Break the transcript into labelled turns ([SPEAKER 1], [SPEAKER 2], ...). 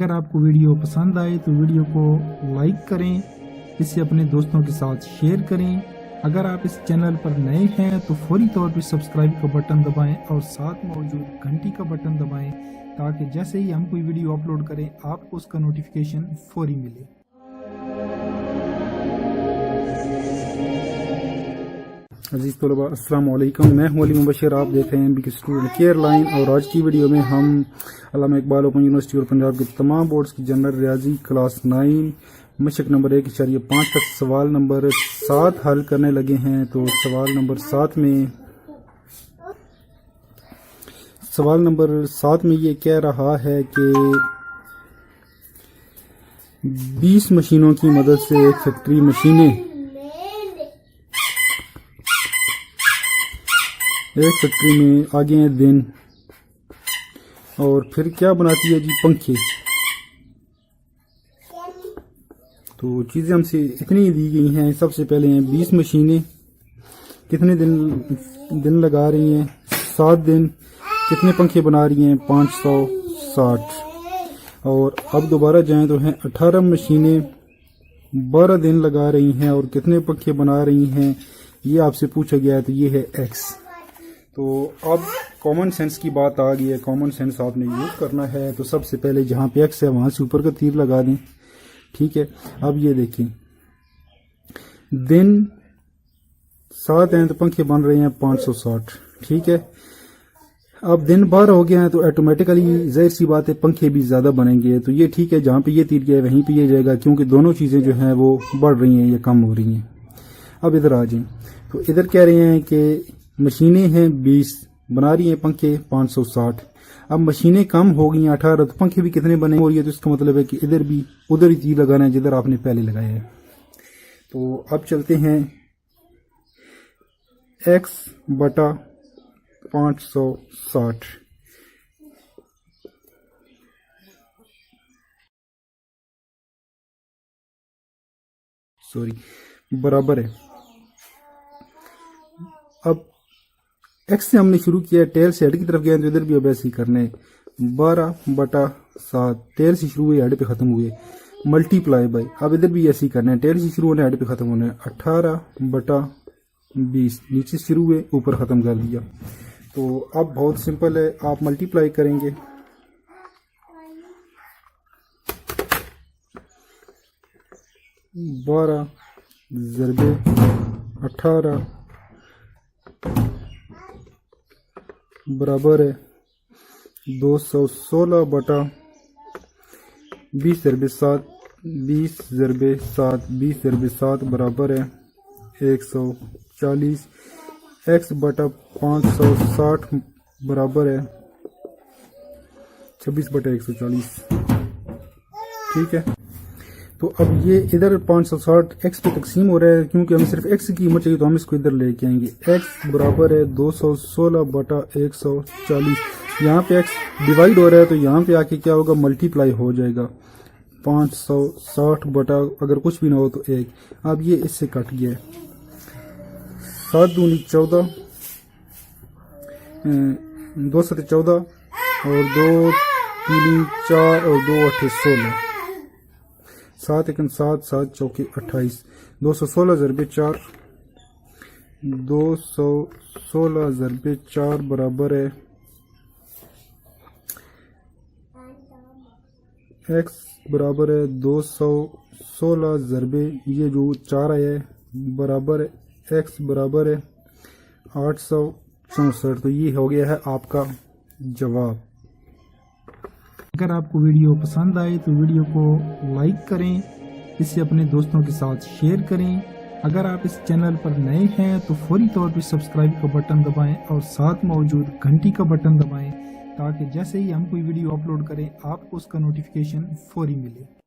[SPEAKER 1] अगर आपको वीडियो पसंद आए तो वीडियो को लाइक करें, इसे अपने दोस्तों के साथ शेयर करें। अगर आप इस चैनल पर नए हैं तो फौरी तौर पर सब्सक्राइब का बटन दबाएं और साथ मौजूद घंटी का बटन दबाएं ताकि जैसे ही हम कोई वीडियो अपलोड करें आपको उसका नोटिफिकेशन फौरी मिले।
[SPEAKER 2] अजीज तलबा अस्सलाम वालेकुम, मैं हूं अली मुबशर। आप देख रहे हैं एमबीके स्टूडेंट केयर लाइन और आज की वीडियो में हम अल्लामा इकबाल ओपन यूनिवर्सिटी और पंजाब के तमाम बोर्ड्स की जनरल रियाजी क्लास 9 मशक नंबर 1.5 तक सवाल नंबर 7 हल करने लगे हैं। तो सवाल नंबर 7 में ये कह रहा है कि 20 मशीनों की मदद से एक फैक्ट्री में आगे हैं दिन और फिर क्या बनाती है जी, पंखे। तो चीज़ें हमसे इतनी दी गई हैं। सबसे पहले हैं 20 मशीनें, कितने दिन लगा रही हैं, 7 दिन, कितने पंखे बना रही हैं, 560। और अब दोबारा जाएं तो हैं 18 मशीनें, 12 दिन लगा रही हैं और कितने पंखे बना रही हैं, ये आपसे पूछा गया है। तो ये है X। तो अब कॉमन सेंस की बात आ गई है, कॉमन सेंस आपने यूज करना है। तो सबसे पहले जहाँ पे X है वहां से ऊपर का तीर लगा दें, ठीक है। अब ये देखिए, दिन 7 हैं तो पंखे बन रहे हैं 560, ठीक है। अब दिन 12 हो गया है तो ऑटोमेटिकली जाहिर सी बात है पंखे भी ज्यादा बनेंगे। तो ये ठीक है, जहाँ पे ये तीर गया है वहीं पे ये जाएगा, क्योंकि दोनों चीजें जो हैं वो बढ़ रही हैं, ये कम हो रही हैं। अब इधर आ जाए तो इधर कह रहे हैं कि मशीनें हैं 20, बना रही हैं पंखे 560। अब मशीनें कम हो गई हैं 18, तो पंखे भी कितने बने हो रही है। तो इसका मतलब है कि इधर भी उधर ही तीर लगाना है जिधर आपने पहले लगाया है। तो अब चलते हैं X बटा 560। सॉरी, बराबर है। अब X से हमने शुरू किया, टेल से हेड की तरफ गए तो इधर भी अब ऐसे ही करने 12/7, टेल से शुरू हुए हेड पे खत्म हुए, मल्टीप्लाई बाय। अब इधर भी ऐसे ही करना है, टेल से शुरू होने हेड पे खत्म होने 18/20, नीचे शुरू हुए ऊपर खत्म कर दिया। तो अब बहुत सिंपल है, आप मल्टीप्लाई करेंगे 12 ज़रबे 18 बराबर है 216 बटा 20 ज़रबे 7, 20 ज़रबे 7, 20 ज़रबे 7 बराबर है 140। X बटा 560 बराबर है 26 बटा 140, ठीक है। तो अब ये इधर 560 X पे तकसीम हो रहा है, क्योंकि हमें सिर्फ X की कीमत चाहिए तो हम इसको इधर लेके आएंगे। X बराबर है 216 बटा 140। यहाँ पे X डिवाइड हो रहा है तो यहाँ पे आके क्या होगा, मल्टीप्लाई हो जाएगा 560 बटा अगर कुछ भी ना हो तो 1। अब ये इससे कट गया है, 7 दूनी 14, 2 7 14 और 2 3 4 और 2 8 16, 7 1 7, 7 चौके 28, 216 ज़रबे 4, 216 ज़रबे 4 बराबर है X बराबर है 216 ज़रबे ये जो 4 आया है बराबर है X बराबर है 864। तो ये हो गया है आपका जवाब।
[SPEAKER 1] अगर आपको वीडियो पसंद आए तो वीडियो को लाइक करें, इसे अपने दोस्तों के साथ शेयर करें। अगर आप इस चैनल पर नए हैं तो फौरी तौर पर सब्सक्राइब का बटन दबाएं और साथ मौजूद घंटी का बटन दबाएं ताकि जैसे ही हम कोई वीडियो अपलोड करें आपको उसका नोटिफिकेशन फौरी मिले।